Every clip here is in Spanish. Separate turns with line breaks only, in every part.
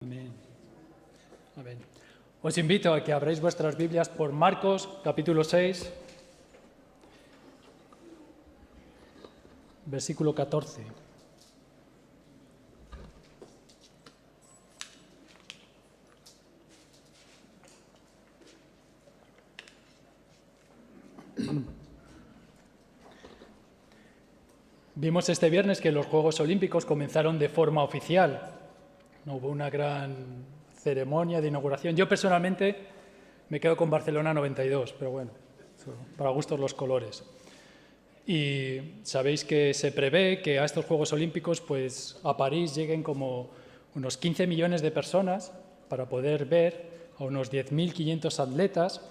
Amén. Amén. Os invito a que abráis vuestras Biblias por Marcos, capítulo 6, versículo 14. Vimos este viernes que los Juegos Olímpicos comenzaron de forma oficial. No hubo una gran ceremonia de inauguración. Yo personalmente me quedo con Barcelona 92, pero bueno, para gustos los colores. Y sabéis que se prevé que a estos Juegos Olímpicos, pues a París lleguen como unos 15 millones de personas para poder ver a unos 10.500 atletas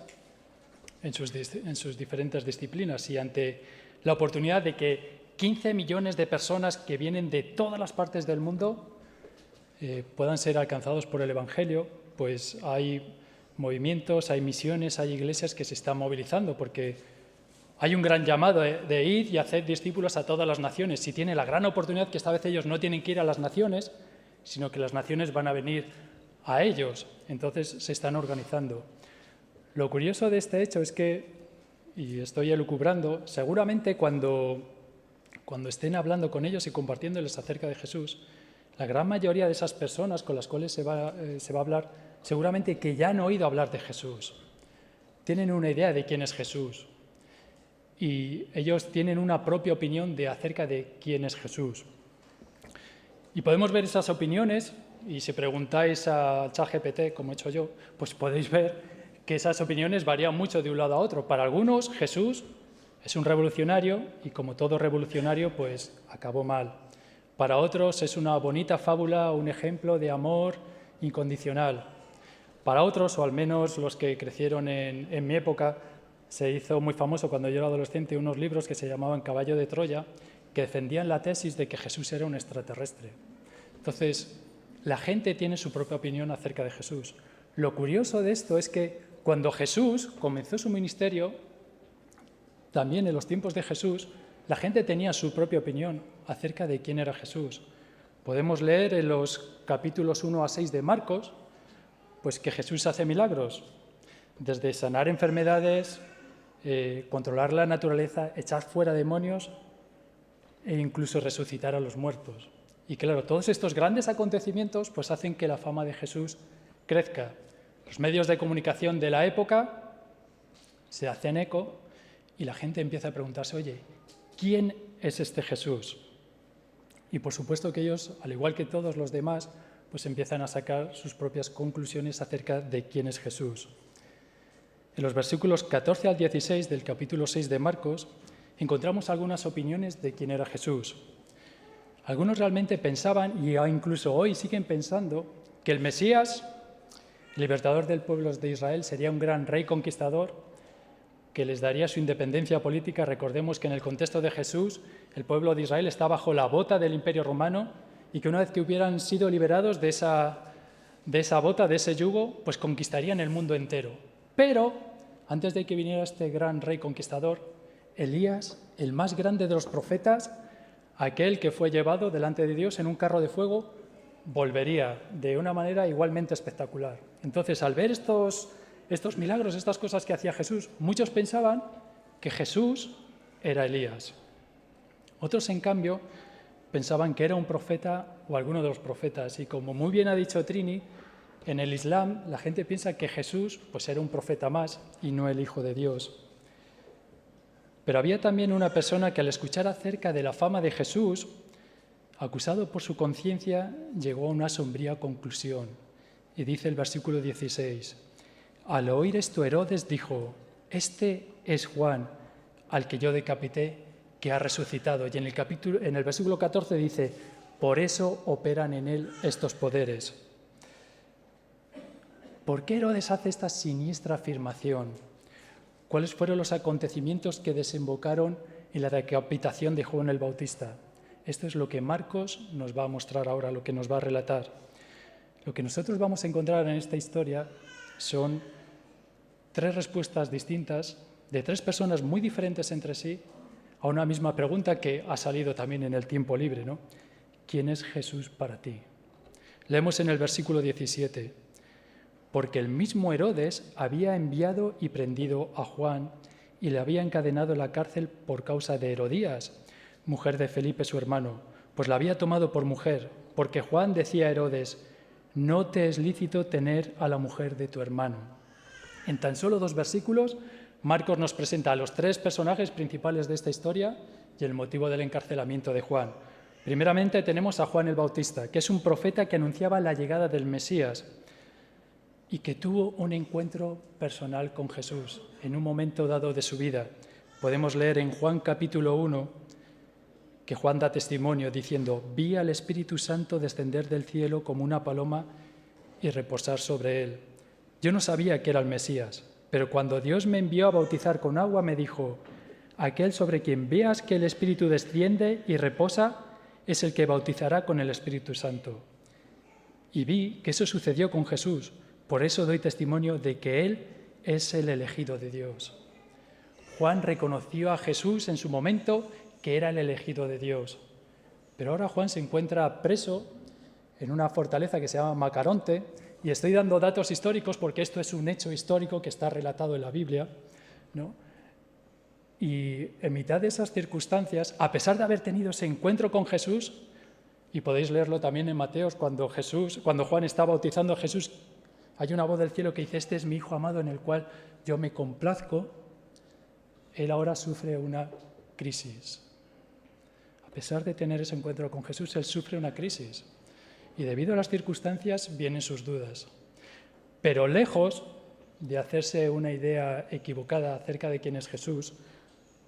en sus diferentes disciplinas. Y ante la oportunidad de que 15 millones de personas que vienen de todas las partes del mundo puedan ser alcanzados por el Evangelio, pues hay movimientos, hay misiones, hay iglesias que se están movilizando, porque hay un gran llamado de ir y hacer discípulos a todas las naciones. Y tiene la gran oportunidad que esta vez ellos no tienen que ir a las naciones, sino que las naciones van a venir a ellos. Entonces se están organizando. Lo curioso de este hecho es que, y estoy elucubrando, seguramente cuando estén hablando con ellos y compartiéndoles acerca de Jesús, la gran mayoría de esas personas con las cuales se va a hablar, seguramente que ya han oído hablar de Jesús. Tienen una idea de quién es Jesús. Y ellos tienen una propia opinión acerca de quién es Jesús. Y podemos ver esas opiniones, y si preguntáis a ChatGPT, como he hecho yo, pues podéis ver que esas opiniones varían mucho de un lado a otro. Para algunos, Jesús es un revolucionario, y como todo revolucionario, pues acabó mal. Para otros es una bonita fábula, un ejemplo de amor incondicional. Para otros, o al menos los que crecieron en mi época, se hizo muy famoso cuando yo era adolescente unos libros que se llamaban Caballo de Troya, que defendían la tesis de que Jesús era un extraterrestre. Entonces, la gente tiene su propia opinión acerca de Jesús. Lo curioso de esto es que cuando Jesús comenzó su ministerio, también en los tiempos de Jesús, la gente tenía su propia opinión acerca de quién era Jesús. Podemos leer en los capítulos 1 a 6 de Marcos, pues que Jesús hace milagros, desde sanar enfermedades, controlar la naturaleza, echar fuera demonios e incluso resucitar a los muertos. Y claro, todos estos grandes acontecimientos pues hacen que la fama de Jesús crezca. Los medios de comunicación de la época se hacen eco y la gente empieza a preguntarse, oye, ¿quién es este Jesús? Y por supuesto que ellos, al igual que todos los demás, pues empiezan a sacar sus propias conclusiones acerca de quién es Jesús. En los versículos 14 al 16 del capítulo 6 de Marcos encontramos algunas opiniones de quién era Jesús. Algunos realmente pensaban, y incluso hoy siguen pensando, que el Mesías, el libertador del pueblo de Israel, sería un gran rey conquistador que les daría su independencia política. Recordemos que en el contexto de Jesús, el pueblo de Israel está bajo la bota del Imperio Romano y que una vez que hubieran sido liberados de esa bota, de ese yugo, pues conquistarían el mundo entero. Pero, antes de que viniera este gran rey conquistador, Elías, el más grande de los profetas, aquel que fue llevado delante de Dios en un carro de fuego, volvería de una manera igualmente espectacular. Entonces, al ver estos milagros, estas cosas que hacía Jesús, muchos pensaban que Jesús era Elías. Otros, en cambio, pensaban que era un profeta o alguno de los profetas. Y como muy bien ha dicho Trini, en el Islam la gente piensa que Jesús pues era un profeta más y no el Hijo de Dios. Pero había también una persona que al escuchar acerca de la fama de Jesús, acusado por su conciencia, llegó a una sombría conclusión. Y dice el versículo 16, al oír esto Herodes dijo, este es Juan, al que yo decapité, que ha resucitado. Y en el versículo 14 dice, por eso operan en él estos poderes. ¿Por qué Herodes hace esta siniestra afirmación? ¿Cuáles fueron los acontecimientos que desembocaron en la decapitación de Juan el Bautista? Esto es lo que Marcos nos va a mostrar ahora, lo que nos va a relatar. Lo que nosotros vamos a encontrar en esta historia son 3 respuestas distintas de 3 personas muy diferentes entre sí a una misma pregunta que ha salido también en el tiempo libre, ¿no? ¿Quién es Jesús para ti? Leemos en el versículo 17, porque el mismo Herodes había enviado y prendido a Juan y le había encadenado en la cárcel por causa de Herodías, mujer de Felipe su hermano, pues la había tomado por mujer, porque Juan decía a Herodes, no te es lícito tener a la mujer de tu hermano. En tan solo 2 versículos, Marcos nos presenta a los 3 personajes principales de esta historia y el motivo del encarcelamiento de Juan. Primeramente tenemos a Juan el Bautista, que es un profeta que anunciaba la llegada del Mesías y que tuvo un encuentro personal con Jesús en un momento dado de su vida. Podemos leer en Juan capítulo 1 que Juan da testimonio diciendo, vi al Espíritu Santo descender del cielo como una paloma y reposar sobre él. Yo no sabía que era el Mesías, pero cuando Dios me envió a bautizar con agua me dijo, aquel sobre quien veas que el Espíritu desciende y reposa es el que bautizará con el Espíritu Santo. Y vi que eso sucedió con Jesús. Por eso doy testimonio de que Él es el elegido de Dios. Juan reconoció a Jesús en su momento que era el elegido de Dios. Pero ahora Juan se encuentra preso en una fortaleza que se llama Macaronte, y estoy dando datos históricos porque esto es un hecho histórico que está relatado en la Biblia, ¿no? Y en mitad de esas circunstancias, a pesar de haber tenido ese encuentro con Jesús, y podéis leerlo también en Mateos, cuando Juan está bautizando a Jesús, hay una voz del cielo que dice, este es mi Hijo amado en el cual yo me complazco. Él ahora sufre una crisis. A pesar de tener ese encuentro con Jesús, él sufre una crisis. Y debido a las circunstancias vienen sus dudas. Pero lejos de hacerse una idea equivocada acerca de quién es Jesús,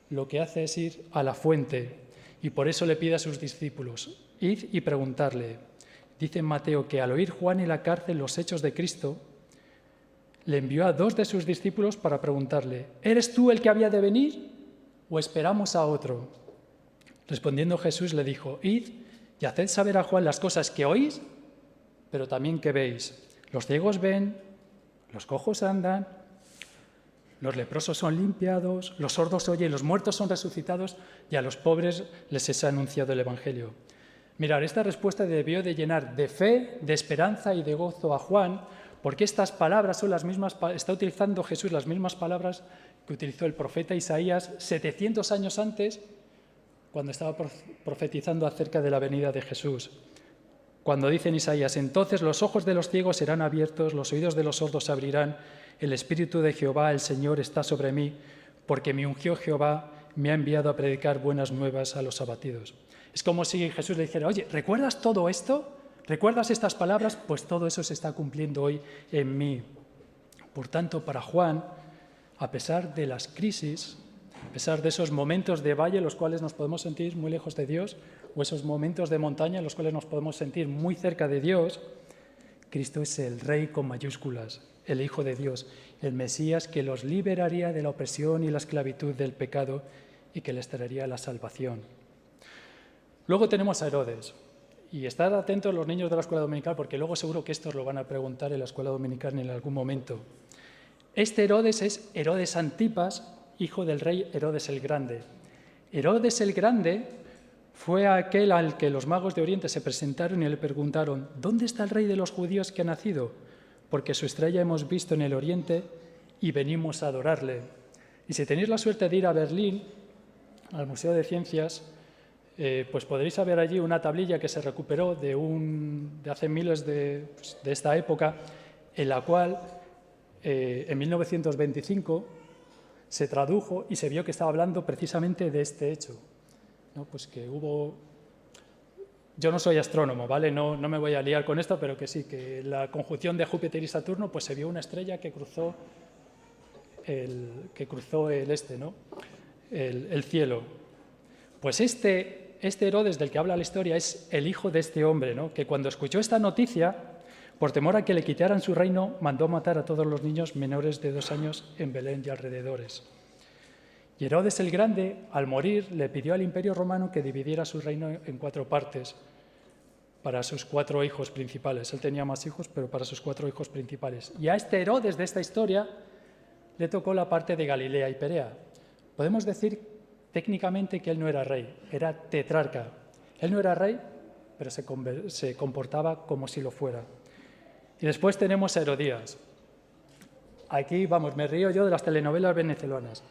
lo que hace es ir a la fuente. Y por eso le pide a sus discípulos, id y preguntarle. Dice en Mateo que al oír Juan en la cárcel los hechos de Cristo, le envió a 2 de sus discípulos para preguntarle, ¿eres tú el que había de venir o esperamos a otro? Respondiendo Jesús le dijo, id y haced saber a Juan las cosas que oís, pero también que veis. Los ciegos ven, los cojos andan, los leprosos son limpiados, los sordos oyen, los muertos son resucitados y a los pobres les es anunciado el Evangelio. Mirad, esta respuesta debió de llenar de fe, de esperanza y de gozo a Juan, porque estas palabras son las mismas, está utilizando Jesús las mismas palabras que utilizó el profeta Isaías 700 años antes, cuando estaba profetizando acerca de la venida de Jesús. Cuando dice en Isaías, entonces los ojos de los ciegos serán abiertos, los oídos de los sordos se abrirán, el Espíritu de Jehová, el Señor, está sobre mí, porque me ungió Jehová, me ha enviado a predicar buenas nuevas a los abatidos. Es como si Jesús le dijera, oye, ¿recuerdas todo esto? ¿Recuerdas estas palabras? Pues todo eso se está cumpliendo hoy en mí. Por tanto, para Juan, a pesar de las crisis, a pesar de esos momentos de valle en los cuales nos podemos sentir muy lejos de Dios, o esos momentos de montaña en los cuales nos podemos sentir muy cerca de Dios, Cristo es el Rey con mayúsculas, el Hijo de Dios, el Mesías que los liberaría de la opresión y la esclavitud del pecado y que les traería la salvación. Luego tenemos a Herodes. Y estad atentos los niños de la escuela dominical, porque luego seguro que estos lo van a preguntar en la escuela dominical en algún momento. Este Herodes es Herodes Antipas, hijo del rey Herodes el Grande. Herodes el Grande fue aquel al que los magos de Oriente se presentaron y le preguntaron, ¿dónde está el rey de los judíos que ha nacido? Porque su estrella hemos visto en el Oriente y venimos a adorarle. Y si tenéis la suerte de ir a Berlín, al Museo de Ciencias, pues podréis ver allí una tablilla que se recuperó de hace miles de esta época, en la cual en 1925 se tradujo y se vio que estaba hablando precisamente de este hecho, ¿no? Pues que hubo... Yo no soy astrónomo, ¿vale? No me voy a liar con esto, pero que sí, que la conjunción de Júpiter y Saturno, pues se vio una estrella que cruzó el cielo. Pues este Herodes del que habla la historia es el hijo de este hombre, ¿no? Que cuando escuchó esta noticia, por temor a que le quitaran su reino, mandó matar a todos los niños menores de 2 años en Belén y alrededores. Y Herodes el Grande, al morir, le pidió al Imperio Romano que dividiera su reino en 4 partes para sus 4 hijos principales. Él tenía más hijos, pero para sus 4 hijos principales. Y a este Herodes de esta historia le tocó la parte de Galilea y Perea. Podemos decir técnicamente que él no era rey, era tetrarca. Él no era rey, pero se comportaba como si lo fuera. Y después tenemos a Herodías. Aquí, vamos, me río yo de las telenovelas venezolanas.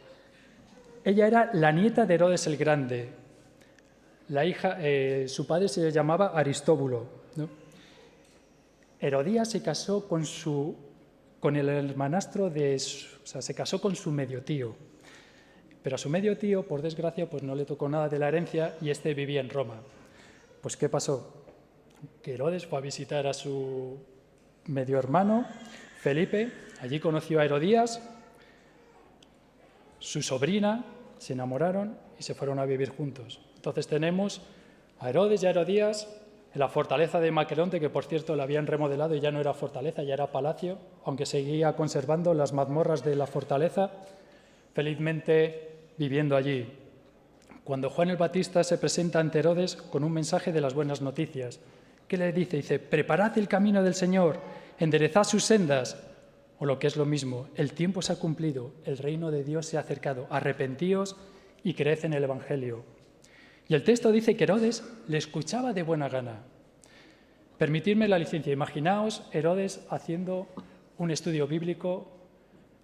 Ella era la nieta de Herodes el Grande. La hija, su padre se llamaba Aristóbulo, ¿no? Herodías se casó con el hermanastro se casó con su medio tío. Pero a su medio tío, por desgracia, pues no le tocó nada de la herencia y este vivía en Roma. Pues ¿qué pasó? Que Herodes fue a visitar a su medio hermano, Felipe. Allí conoció a Herodías, su sobrina, se enamoraron y se fueron a vivir juntos. Entonces tenemos a Herodes y a Herodías en la fortaleza de Maqueronte, que por cierto la habían remodelado y ya no era fortaleza, ya era palacio, aunque seguía conservando las mazmorras de la fortaleza, felizmente viviendo allí. Cuando Juan el Bautista se presenta ante Herodes con un mensaje de las buenas noticias, ¿qué le dice? Dice, preparad el camino del Señor, enderezad sus sendas, o lo que es lo mismo, el tiempo se ha cumplido, el reino de Dios se ha acercado, arrepentíos y creed en el Evangelio. Y el texto dice que Herodes le escuchaba de buena gana. Permitidme la licencia, imaginaos Herodes haciendo un estudio bíblico,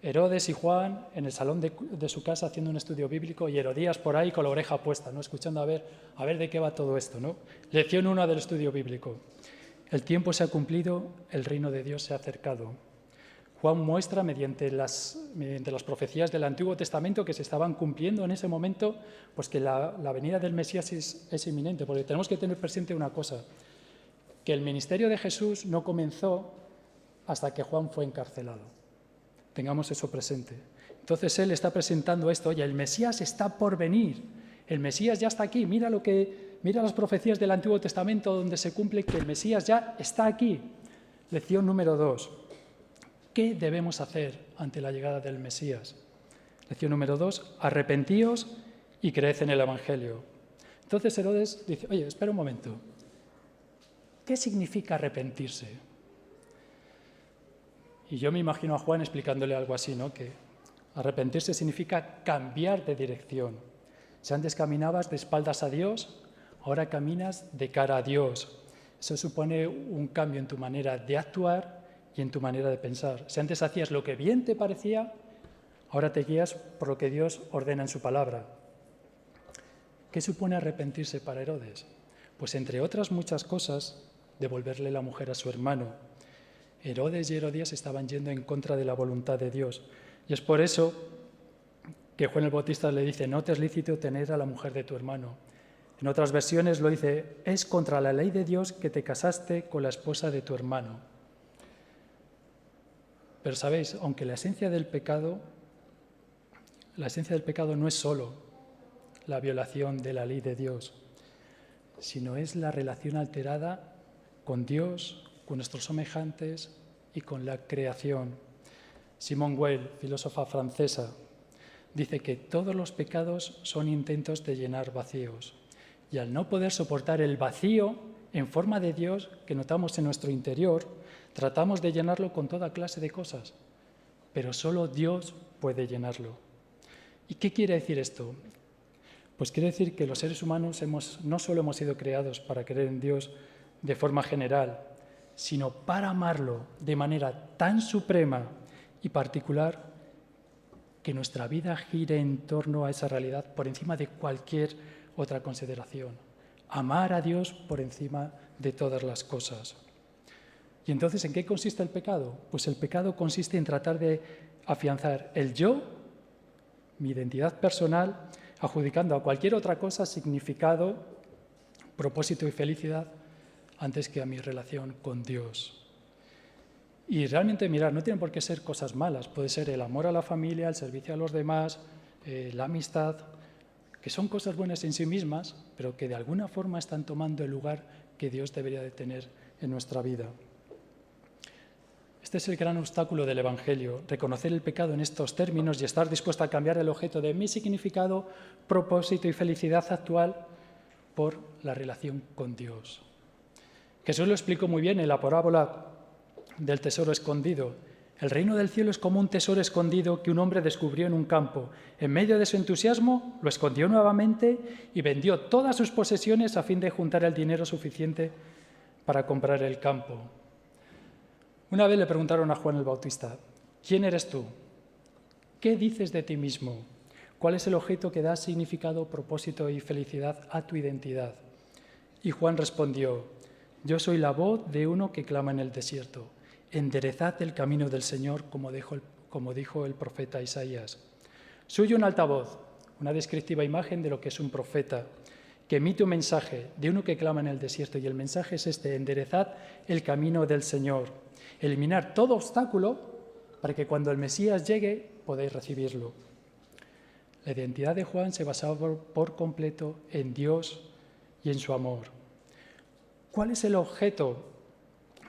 Herodes y Juan en el salón de su casa haciendo un estudio bíblico y Herodías por ahí con la oreja puesta, ¿no? Escuchando a ver de qué va todo esto, ¿no? Lección 1 del estudio bíblico. El tiempo se ha cumplido, el reino de Dios se ha acercado. Juan muestra mediante las profecías del Antiguo Testamento que se estaban cumpliendo en ese momento, pues que la venida del Mesías es inminente, porque tenemos que tener presente una cosa, que el ministerio de Jesús no comenzó hasta que Juan fue encarcelado. Tengamos eso presente. Entonces él está presentando esto, oye, el Mesías está por venir, el Mesías ya está aquí, mira las profecías del Antiguo Testamento donde se cumple que el Mesías ya está aquí. Lección número 2. ¿Qué debemos hacer ante la llegada del Mesías? Lección número 2, arrepentíos y creed en el Evangelio. Entonces Herodes dice, oye, espera un momento, ¿qué significa arrepentirse? Y yo me imagino a Juan explicándole algo así, ¿no? Que arrepentirse significa cambiar de dirección. Si antes caminabas de espaldas a Dios, ahora caminas de cara a Dios. Eso supone un cambio en tu manera de actuar y en tu manera de pensar. Si antes hacías lo que bien te parecía, ahora te guías por lo que Dios ordena en su palabra. ¿Qué supone arrepentirse para Herodes? Pues entre otras muchas cosas, devolverle la mujer a su hermano. Herodes y Herodías estaban yendo en contra de la voluntad de Dios. Y es por eso que Juan el Bautista le dice, no te es lícito tener a la mujer de tu hermano. En otras versiones lo dice, es contra la ley de Dios que te casaste con la esposa de tu hermano. Pero sabéis, aunque la esencia del pecado no es solo la violación de la ley de Dios, sino es la relación alterada con Dios, con nuestros semejantes y con la creación. Simone Weil, filósofa francesa, dice que todos los pecados son intentos de llenar vacíos. Y al no poder soportar el vacío en forma de Dios que notamos en nuestro interior, tratamos de llenarlo con toda clase de cosas, pero solo Dios puede llenarlo. ¿Y qué quiere decir esto? Pues quiere decir que los seres humanos no solo hemos sido creados para creer en Dios de forma general, sino para amarlo de manera tan suprema y particular que nuestra vida gire en torno a esa realidad por encima de cualquier otra consideración. Amar a Dios por encima de todas las cosas. ¿Y entonces en qué consiste el pecado? Pues el pecado consiste en tratar de afianzar el yo, mi identidad personal, adjudicando a cualquier otra cosa significado, propósito y felicidad antes que a mi relación con Dios. Y realmente, mirad, no tienen por qué ser cosas malas. Puede ser el amor a la familia, el servicio a los demás, la amistad, que son cosas buenas en sí mismas, pero que de alguna forma están tomando el lugar que Dios debería de tener en nuestra vida. Este es el gran obstáculo del Evangelio, reconocer el pecado en estos términos y estar dispuesto a cambiar el objeto de mi significado, propósito y felicidad actual por la relación con Dios. Jesús lo explicó muy bien en la parábola del tesoro escondido. El reino del cielo es como un tesoro escondido que un hombre descubrió en un campo. En medio de su entusiasmo, lo escondió nuevamente y vendió todas sus posesiones a fin de juntar el dinero suficiente para comprar el campo. Una vez le preguntaron a Juan el Bautista: ¿quién eres tú? ¿Qué dices de ti mismo? ¿Cuál es el objeto que da significado, propósito y felicidad a tu identidad? Y Juan respondió: yo soy la voz de uno que clama en el desierto. Enderezad el camino del Señor, como dijo el profeta Isaías. Soy un altavoz, una descriptiva imagen de lo que es un profeta, que emite un mensaje de uno que clama en el desierto. Y el mensaje es este: enderezad el camino del Señor. Eliminar todo obstáculo para que cuando el Mesías llegue podáis recibirlo. La identidad de Juan se basaba por completo en Dios y en su amor. ¿Cuál es el objeto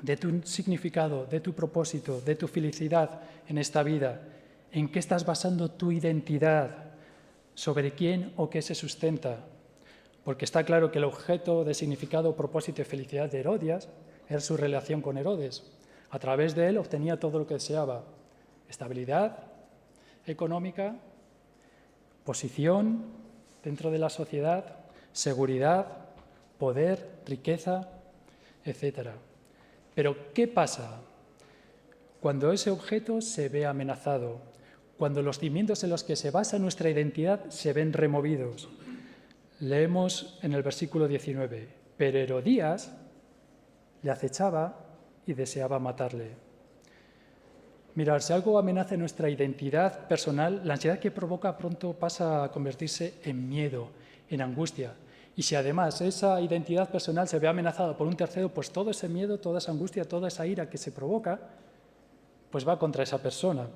de tu significado, de tu propósito, de tu felicidad en esta vida? ¿En qué estás basando tu identidad? ¿Sobre quién o qué se sustenta? Porque está claro que el objeto de significado, propósito y felicidad de Herodías era su relación con Herodes. A través de él obtenía todo lo que deseaba: estabilidad económica, posición dentro de la sociedad, seguridad, poder, riqueza, etc. Pero ¿qué pasa cuando ese objeto se ve amenazado? Cuando los cimientos en los que se basa nuestra identidad se ven removidos. Leemos en el versículo 19: pero Herodías le acechaba y deseaba matarle. Mirad, si algo amenaza nuestra identidad personal, la ansiedad que provoca pronto pasa a convertirse en miedo, en angustia. Y si además esa identidad personal se ve amenazada por un tercero, pues todo ese miedo, toda esa angustia, toda esa ira que se provoca, pues va contra esa persona.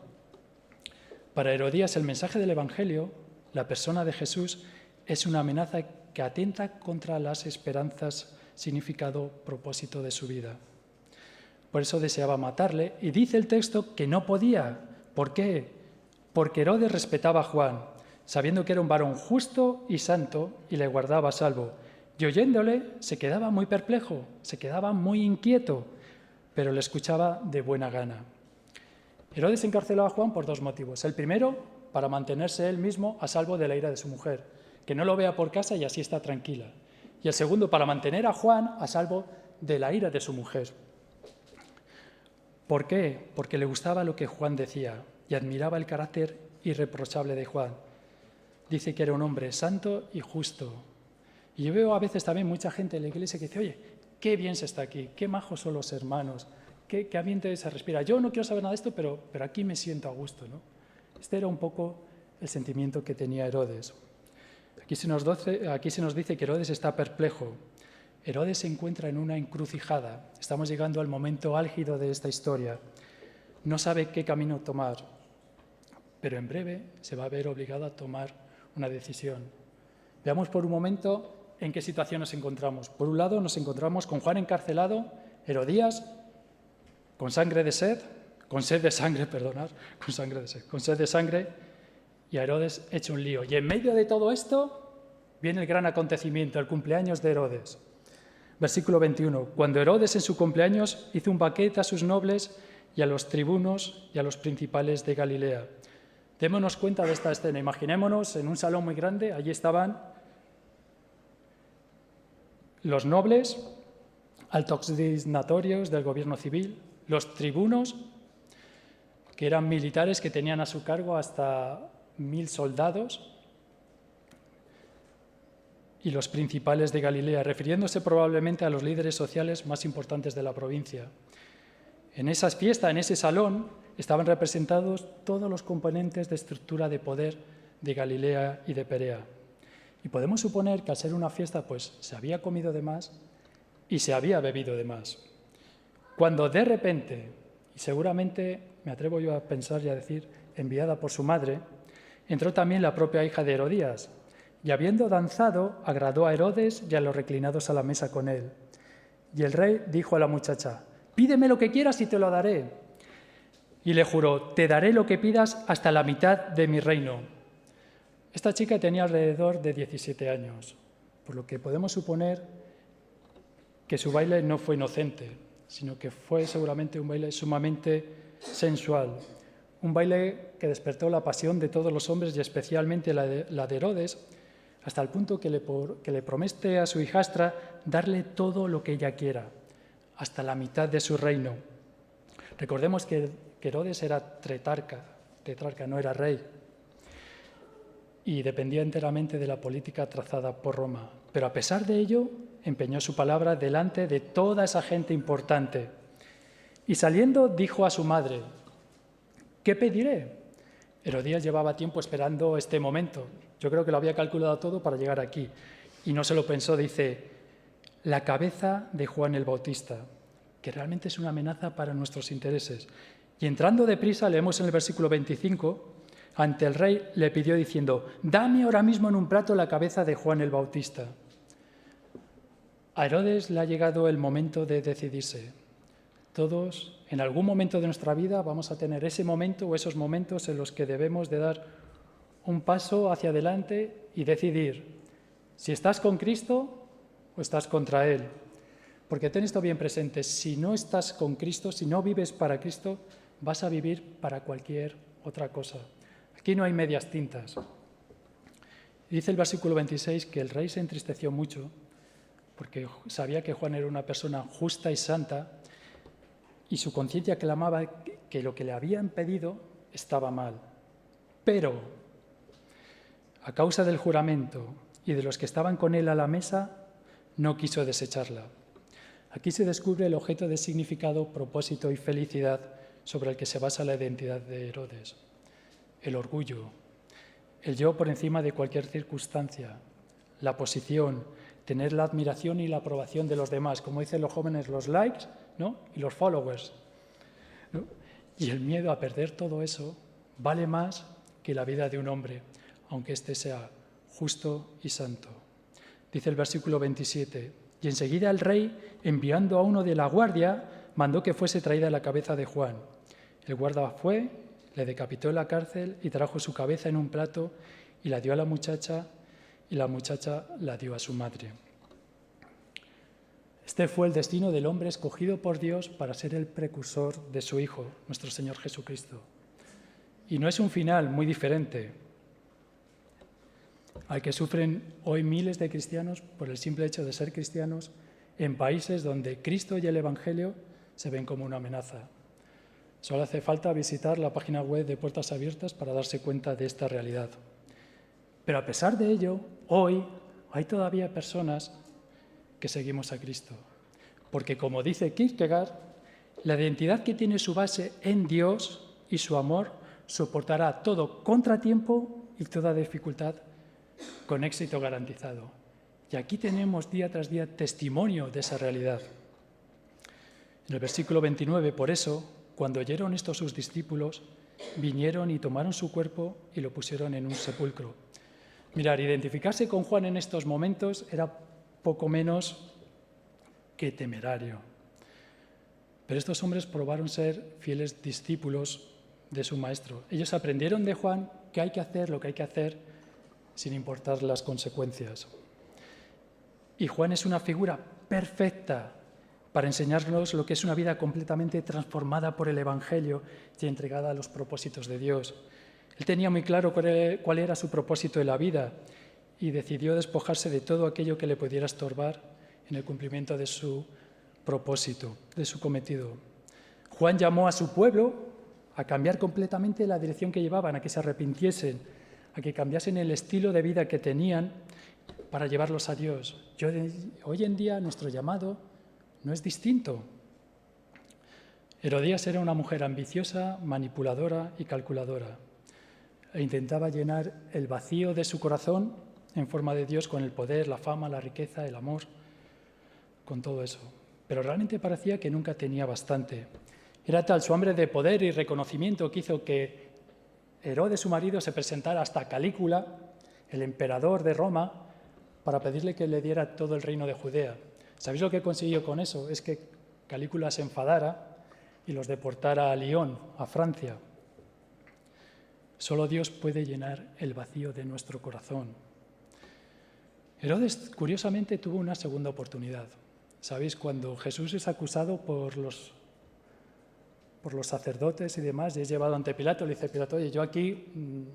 Para Herodías, el mensaje del Evangelio, la persona de Jesús, es una amenaza que atenta contra las esperanzas, significado, propósito de su vida. Por eso deseaba matarle, y dice el texto que no podía. ¿Por qué? Porque Herodes respetaba a Juan, sabiendo que era un varón justo y santo, y le guardaba a salvo. Y oyéndole, se quedaba muy perplejo, se quedaba muy inquieto, pero le escuchaba de buena gana. Herodes encarceló a Juan por dos motivos. El primero, para mantenerse él mismo a salvo de la ira de su mujer, que no lo vea por casa y así está tranquila. Y el segundo, para mantener a Juan a salvo de la ira de su mujer. ¿Por qué? Porque le gustaba lo que Juan decía y admiraba el carácter irreprochable de Juan. Dice que era un hombre santo y justo. Y yo veo a veces también mucha gente en la iglesia que dice: oye, qué bien se está aquí, qué majos son los hermanos, qué ambiente se respira. Yo no quiero saber nada de esto, pero aquí me siento a gusto, ¿no? Este era un poco el sentimiento que tenía Herodes. Aquí se nos dice que Herodes está perplejo. Herodes se encuentra en una encrucijada. Estamos llegando al momento álgido de esta historia. No sabe qué camino tomar, pero en breve se va a ver obligado a tomar una decisión. Veamos por un momento en qué situación nos encontramos. Por un lado, nos encontramos con Juan encarcelado, Herodías con sed de sangre, y a Herodes hecho un lío. Y en medio de todo esto viene el gran acontecimiento, el cumpleaños de Herodes. Versículo 21. Cuando Herodes en su cumpleaños hizo un banquete a sus nobles y a los tribunos y a los principales de Galilea. Démonos cuenta de esta escena. Imaginémonos en un salón muy grande, allí estaban los nobles, altos dignatarios del gobierno civil, los tribunos, que eran militares que tenían a su cargo hasta 1000 soldados, y los principales de Galilea, refiriéndose probablemente a los líderes sociales más importantes de la provincia. En esa fiesta, en ese salón, estaban representados todos los componentes de estructura de poder de Galilea y de Perea. Y podemos suponer que al ser una fiesta, pues se había comido de más y se había bebido de más. Cuando de repente, y seguramente me atrevo yo a pensar y a decir, enviada por su madre, entró también la propia hija de Herodías, y habiendo danzado, agradó a Herodes y a los reclinados a la mesa con él. Y el rey dijo a la muchacha: pídeme lo que quieras y te lo daré. Y le juró: te daré lo que pidas hasta la mitad de mi reino. Esta chica tenía alrededor de 17 años, por lo que podemos suponer que su baile no fue inocente, sino que fue seguramente un baile sumamente sensual. Un baile que despertó la pasión de todos los hombres y especialmente la de Herodes, hasta el punto que le promete a su hijastra darle todo lo que ella quiera, hasta la mitad de su reino. Recordemos que Herodes era tetrarca, no era rey, y dependía enteramente de la política trazada por Roma. Pero a pesar de ello, empeñó su palabra delante de toda esa gente importante. Y saliendo dijo a su madre: ¿qué pediré? Herodías llevaba tiempo esperando este momento. Yo creo que lo había calculado todo para llegar aquí. Y no se lo pensó, dice: la cabeza de Juan el Bautista, que realmente es una amenaza para nuestros intereses. Y entrando deprisa, leemos en el versículo 25, ante el rey le pidió diciendo: dame ahora mismo en un plato la cabeza de Juan el Bautista. A Herodes le ha llegado el momento de decidirse. Todos, en algún momento de nuestra vida, vamos a tener ese momento o esos momentos en los que debemos de dar un paso hacia adelante y decidir si estás con Cristo o estás contra Él. Porque ten esto bien presente: si no estás con Cristo, si no vives para Cristo, vas a vivir para cualquier otra cosa. Aquí no hay medias tintas. Dice el versículo 26 que el rey se entristeció mucho porque sabía que Juan era una persona justa y santa y su conciencia clamaba que lo que le habían pedido estaba mal. Pero, a causa del juramento y de los que estaban con él a la mesa, no quiso desecharla. Aquí se descubre el objeto de significado, propósito y felicidad sobre el que se basa la identidad de Herodes: el orgullo, el yo por encima de cualquier circunstancia, la posición, tener la admiración y la aprobación de los demás, como dicen los jóvenes, los likes, ¿no? Y los followers, ¿no? Y el miedo a perder todo eso vale más que la vida de un hombre, aunque éste sea justo y santo. Dice el versículo 27, y enseguida el rey, enviando a uno de la guardia, mandó que fuese traída la cabeza de Juan. El guarda fue, le decapitó en la cárcel y trajo su cabeza en un plato y la dio a la muchacha, y la muchacha la dio a su madre. Este fue el destino del hombre escogido por Dios para ser el precursor de su Hijo, nuestro Señor Jesucristo. Y no es un final muy diferente al que sufren hoy miles de cristianos por el simple hecho de ser cristianos en países donde Cristo y el Evangelio se ven como una amenaza. Solo hace falta visitar la página web de Puertas Abiertas para darse cuenta de esta realidad. Pero a pesar de ello, hoy hay todavía personas que seguimos a Cristo. Porque, como dice Kierkegaard, la identidad que tiene su base en Dios y su amor soportará todo contratiempo y toda dificultad con éxito garantizado. Y aquí tenemos día tras día testimonio de esa realidad. En el versículo 29, por eso, cuando oyeron esto sus discípulos, vinieron y tomaron su cuerpo y lo pusieron en un sepulcro. Mirar, identificarse con Juan en estos momentos era poco menos que temerario. Pero estos hombres probaron ser fieles discípulos de su maestro. Ellos aprendieron de Juan que hay que hacer lo que hay que hacer sin importar las consecuencias. Y Juan es una figura perfecta para enseñarnos lo que es una vida completamente transformada por el Evangelio y entregada a los propósitos de Dios. Él tenía muy claro cuál era su propósito en la vida y decidió despojarse de todo aquello que le pudiera estorbar en el cumplimiento de su propósito, de su cometido. Juan llamó a su pueblo a cambiar completamente la dirección que llevaban, a que se arrepintiesen, a que cambiasen el estilo de vida que tenían para llevarlos a Dios. Hoy en día nuestro llamado no es distinto. Herodías era una mujer ambiciosa, manipuladora y calculadora. E intentaba llenar el vacío de su corazón en forma de Dios con el poder, la fama, la riqueza, el amor, con todo eso. Pero realmente parecía que nunca tenía bastante. Era tal su hambre de poder y reconocimiento que hizo que Herodes, su marido, se presentara hasta Calígula, el emperador de Roma, para pedirle que le diera todo el reino de Judea. ¿Sabéis lo que consiguió con eso? Es que Calígula se enfadara y los deportara a Lyon, a Francia. Solo Dios puede llenar el vacío de nuestro corazón. Herodes, curiosamente, tuvo una segunda oportunidad. ¿Sabéis? Cuando Jesús es acusado por los por los sacerdotes y demás, y es llevado ante Pilato. Le dice Pilato, oye, yo aquí,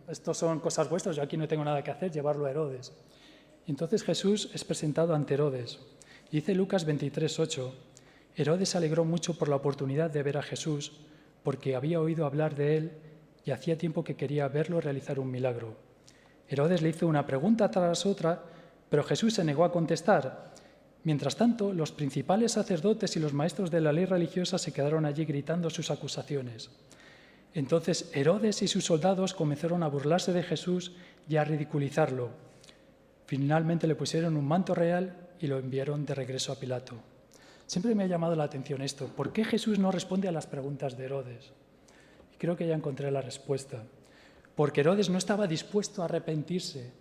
estos son cosas vuestras, yo aquí no tengo nada que hacer, llevarlo a Herodes. Y entonces Jesús es presentado ante Herodes. Y dice Lucas 23:8, Herodes se alegró mucho por la oportunidad de ver a Jesús, porque había oído hablar de él y hacía tiempo que quería verlo realizar un milagro. Herodes le hizo una pregunta tras otra, pero Jesús se negó a contestar. Mientras tanto, los principales sacerdotes y los maestros de la ley religiosa se quedaron allí gritando sus acusaciones. Entonces Herodes y sus soldados comenzaron a burlarse de Jesús y a ridiculizarlo. Finalmente le pusieron un manto real y lo enviaron de regreso a Pilato. Siempre me ha llamado la atención esto. ¿Por qué Jesús no responde a las preguntas de Herodes? Y creo que ya encontré la respuesta. Porque Herodes no estaba dispuesto a arrepentirse,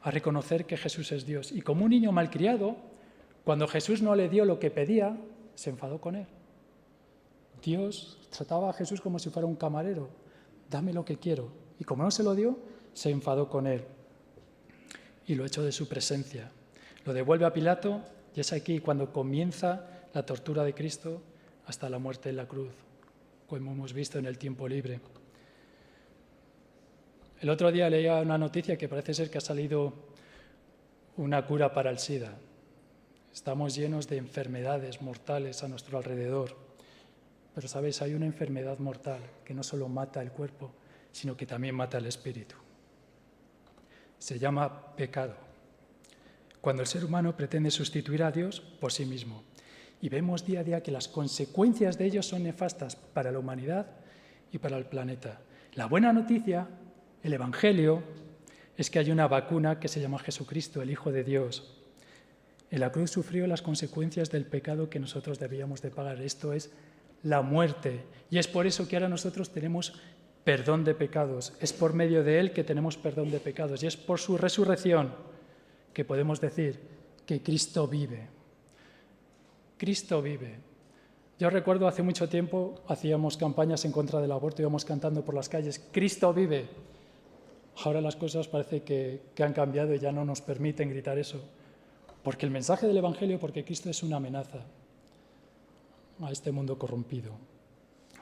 a reconocer que Jesús es Dios. Y como un niño malcriado, cuando Jesús no le dio lo que pedía, se enfadó con él. Dios trataba a Jesús como si fuera un camarero. Dame lo que quiero. Y como no se lo dio, se enfadó con él. Y lo echó de su presencia. Lo devuelve a Pilato y es aquí cuando comienza la tortura de Cristo hasta la muerte en la cruz, como hemos visto en el tiempo libre. El otro día leía una noticia que parece ser que ha salido una cura para el SIDA. Estamos llenos de enfermedades mortales a nuestro alrededor. Pero, ¿sabéis? Hay una enfermedad mortal que no solo mata el cuerpo, sino que también mata el espíritu. Se llama pecado. Cuando el ser humano pretende sustituir a Dios por sí mismo. Y vemos día a día que las consecuencias de ello son nefastas para la humanidad y para el planeta. La buena noticia, el Evangelio, es que hay una vacuna que se llama Jesucristo, el Hijo de Dios. En la cruz sufrió las consecuencias del pecado que nosotros debíamos de pagar. Esto es la muerte. Y es por eso que ahora nosotros tenemos perdón de pecados. Es por medio de Él que tenemos perdón de pecados. Y es por su resurrección que podemos decir que Cristo vive. Cristo vive. Yo recuerdo hace mucho tiempo hacíamos campañas en contra del aborto, íbamos cantando por las calles, Cristo vive. Ahora las cosas parece que han cambiado y ya no nos permiten gritar eso. Porque el mensaje del Evangelio, porque Cristo es una amenaza a este mundo corrompido.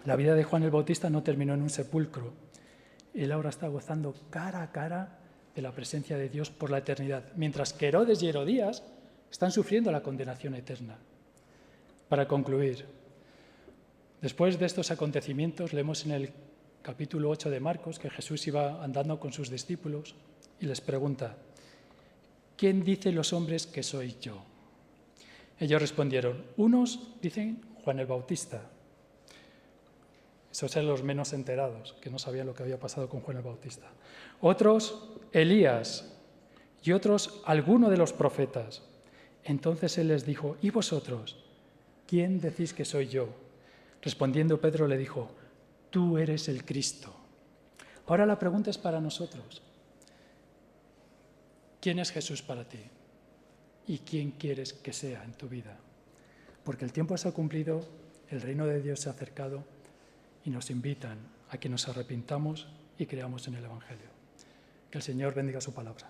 La vida de Juan el Bautista no terminó en un sepulcro. Él ahora está gozando cara a cara de la presencia de Dios por la eternidad, mientras que Herodes y Herodías están sufriendo la condenación eterna. Para concluir, después de estos acontecimientos, leemos en el capítulo 8 de Marcos que Jesús iba andando con sus discípulos y les pregunta, ¿quién dicen los hombres que soy yo? Ellos respondieron, unos dicen Juan el Bautista. Esos eran los menos enterados, que no sabían lo que había pasado con Juan el Bautista. Otros, Elías, y otros, alguno de los profetas. Entonces él les dijo, ¿y vosotros? ¿Quién decís que soy yo? Respondiendo Pedro le dijo, tú eres el Cristo. Ahora la pregunta es para nosotros. ¿Quién es Jesús para ti? ¿Y quién quieres que sea en tu vida? Porque el tiempo se ha cumplido, el reino de Dios se ha acercado y nos invitan a que nos arrepintamos y creamos en el Evangelio. Que el Señor bendiga su palabra.